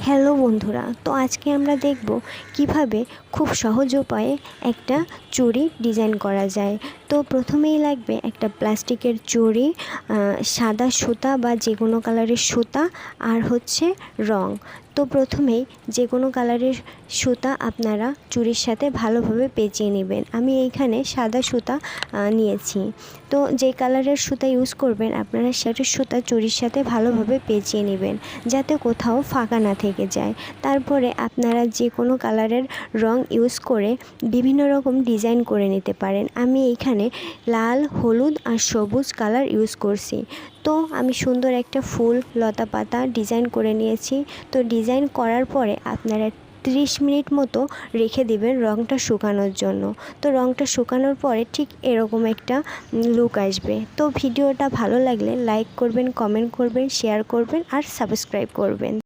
Hello বন্ধুরা, তো আজকে আমরা দেখব কিভাবে খুব সহজ উপায়ে একটা চুড়ি ডিজাইন করা যায়। তো প্রথমেই লাগবে একটা প্লাস্টিকের চুড়ি, সাদা সুতা বা যে কোনো কালারের সুতা, আর হচ্ছে রং। তো প্রথমেই যে কোনো কালারের সুতা আপনারা চুড়ির সাথে ভালোভাবে পেঁচিয়ে নেবেন। আমি এইখানে সাদা সুতা নিয়েছি। তো যে কালারের সুতা ইউজ করবেন আপনারা সেটা সুতা চুড়ির সাথে ভালোভাবে পেঁচিয়ে নেবেন, যাতে কোথাও ফাঁকা না থেকে যায়। তারপরে আপনারা যে কোনো কালারের রং ইউজ করে বিভিন্ন রকম ডিজাইন করে নিতে পারেন। আমি এইখানে লাল, হলুদ আর সবুজ কালার ইউজ করছি। তো আমি সুন্দর একটা ফুল, লতা পাতা ডিজাইন করে নিয়েছি। তো ডিজাইন করার পরে আপনারা 30 মিনিট মতো রেখে দেবেন রঙটা শুকানোর জন্য। তো রঙটা শুকানোর পরে ঠিক এরকম একটা লুক আসবে। তো ভিডিওটা ভালো লাগলে লাইক করবেন, কমেন্ট করবেন, শেয়ার করবেন আর সাবস্ক্রাইব করবেন।